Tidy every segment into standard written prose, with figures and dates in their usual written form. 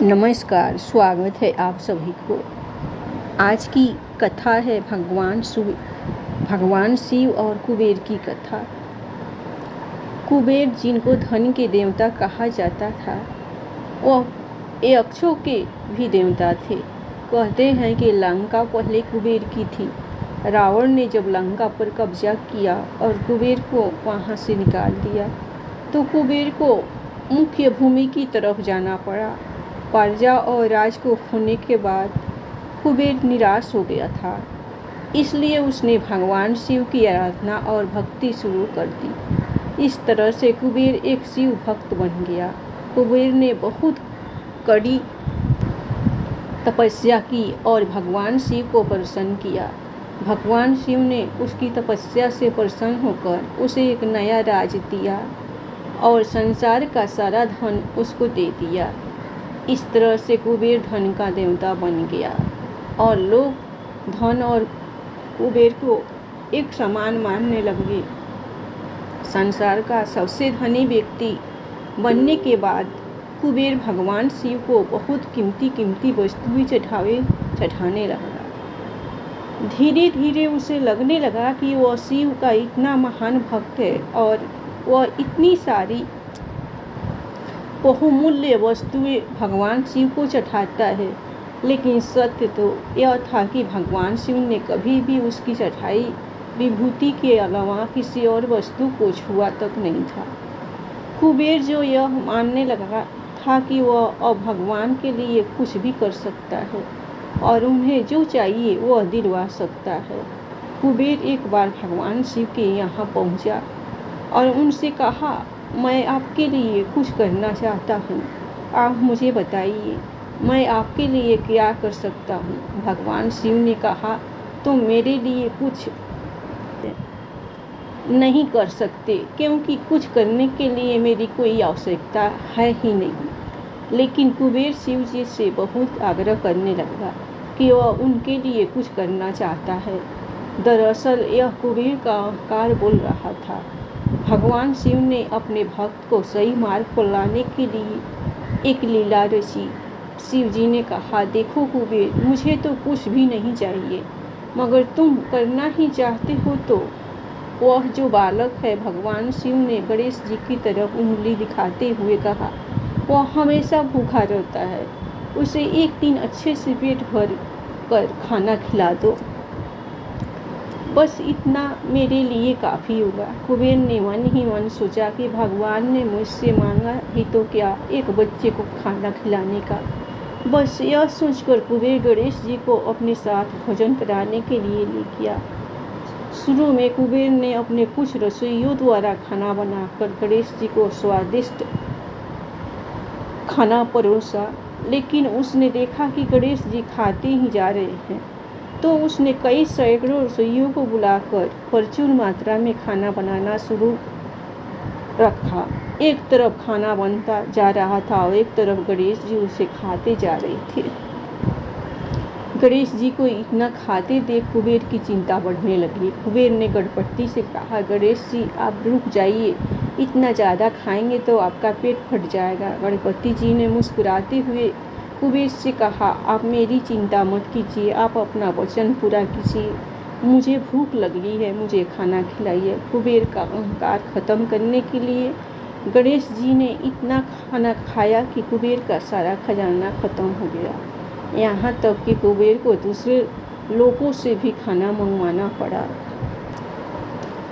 नमस्कार, स्वागत है आप सभी को। आज की कथा है भगवान शिव और कुबेर की कथा। कुबेर, जिनको धन के देवता कहा जाता था, वह यक्षों के भी देवता थे। कहते हैं कि लंका पहले कुबेर की थी। रावण ने जब लंका पर कब्जा किया और कुबेर को वहां से निकाल दिया, तो कुबेर को मुख्य भूमि की तरफ जाना पड़ा। प्रजा और राज को खोने के बाद कुबेर निराश हो गया था, इसलिए उसने भगवान शिव की आराधना और भक्ति शुरू कर दी। इस तरह से कुबेर एक शिव भक्त बन गया। कुबेर ने बहुत कड़ी तपस्या की और भगवान शिव को प्रसन्न किया। भगवान शिव ने उसकी तपस्या से प्रसन्न होकर उसे एक नया राज दिया और संसार का सारा धन उसको दे दिया। इस तरह से कुबेर धन का देवता बन गया और लोग धन और कुबेर को एक समान मानने लगे। संसार का सबसे धनी व्यक्ति बनने के बाद कुबेर भगवान शिव को बहुत कीमती वस्तुएं चढ़ाने लगा। धीरे धीरे उसे लगने लगा कि वह शिव का इतना महान भक्त है और वह इतनी सारी बहुमूल्य वस्तुएं भगवान शिव को चढ़ाता है। लेकिन सत्य तो यह था कि भगवान शिव ने कभी भी उसकी चढ़ाई विभूति के अलावा किसी और वस्तु को छुआ तक नहीं था। कुबेर जो यह मानने लगा था कि वह अब भगवान के लिए कुछ भी कर सकता है और उन्हें जो चाहिए वह दिलवा सकता है। कुबेर एक बार भगवान शिव के यहाँ पहुँचा और उनसे कहा, मैं आपके लिए कुछ करना चाहता हूँ, आप मुझे बताइए मैं आपके लिए क्या कर सकता हूँ। भगवान शिव ने कहा, तुम मेरे लिए कुछ नहीं कर सकते, क्योंकि कुछ करने के लिए मेरी कोई आवश्यकता है ही नहीं। लेकिन कुबेर शिव जी से बहुत आग्रह करने लगा कि वह उनके लिए कुछ करना चाहता है। दरअसल यह कुबेर का अहंकार बोल रहा था। भगवान शिव ने अपने भक्त को सही मार्ग पर लाने के लिए एक लीला रची। शिव जी ने कहा, देखो कुबेर, मुझे तो कुछ भी नहीं चाहिए, मगर तुम करना ही चाहते हो तो। वह जो बालक है, भगवान शिव ने गणेश जी की तरफ उंगली दिखाते हुए कहा, वह हमेशा भूखा रहता है, उसे एक दिन अच्छे से पेट भर कर खाना खिला दो, बस इतना मेरे लिए काफ़ी होगा। कुबेर ने मन ही मन सोचा कि भगवान ने मुझसे मांगा ही तो क्या, एक बच्चे को खाना खिलाने का। बस यह सोचकर कुबेर गणेश जी को अपने साथ भोजन कराने के लिए ले गया। शुरू में कुबेर ने अपने कुछ रसोइयों द्वारा खाना बनाकर गणेश जी को स्वादिष्ट खाना परोसा, लेकिन उसने देखा कि गणेश जी खाते ही जा रहे हैं, तो उसने कई सैकड़ों रसोइयों को बुलाकर प्रचुर मात्रा में खाना बनाना शुरू रखा। एक तरफ खाना बनता जा रहा था और एक तरफ गणेश जी उसे खाते जा रहे थे। गणेश जी को इतना खाते देख कुबेर की चिंता बढ़ने लगी। कुबेर ने गणपति से कहा, गणेश जी आप रुक जाइए, इतना ज़्यादा खाएंगे तो आपका पेट फट जाएगा। गणपति जी ने मुस्कुराते हुए कुबेर से कहा, आप मेरी चिंता मत कीजिए, आप अपना वचन पूरा कीजिए, मुझे भूख लगी है, मुझे खाना खिलाइए। कुबेर का अहंकार खत्म करने के लिए गणेश जी ने इतना खाना खाया कि कुबेर का सारा खजाना खत्म हो गया। यहाँ तक कि कुबेर को दूसरे लोगों से भी खाना मंगवाना पड़ा।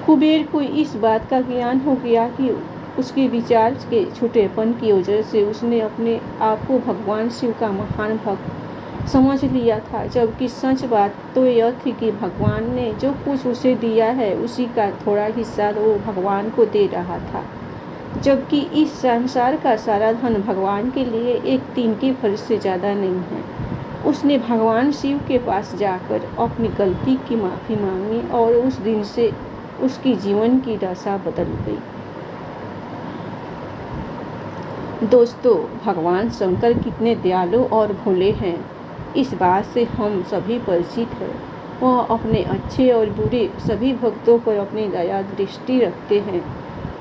कुबेर को इस बात का ज्ञान हो गया कि उसके विचार के छोटेपन की वजह से उसने अपने आप को भगवान शिव का महान भक्त समझ लिया था, जबकि सच बात तो यह थी कि भगवान ने जो कुछ उसे दिया है उसी का थोड़ा हिस्सा वो भगवान को दे रहा था, जबकि इस संसार का सारा धन भगवान के लिए एक दिन के फल से ज़्यादा नहीं है। उसने भगवान शिव के पास जाकर अपनी गलती की माफ़ी मांगी और उस दिन से उसकी जीवन की दशा बदल गई। दोस्तों, भगवान शंकर कितने दयालु और भोले हैं, इस बात से हम सभी परिचित हैं। वह अपने अच्छे और बुरे सभी भक्तों पर अपनी दया दृष्टि रखते हैं।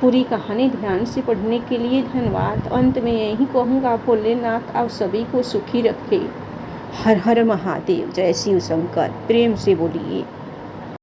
पूरी कहानी ध्यान से पढ़ने के लिए धन्यवाद। अंत में यही कहूँगा, भोलेनाथ आप सभी को सुखी रखे। हर हर महादेव। जय शिव शंकर। प्रेम से बोलिए।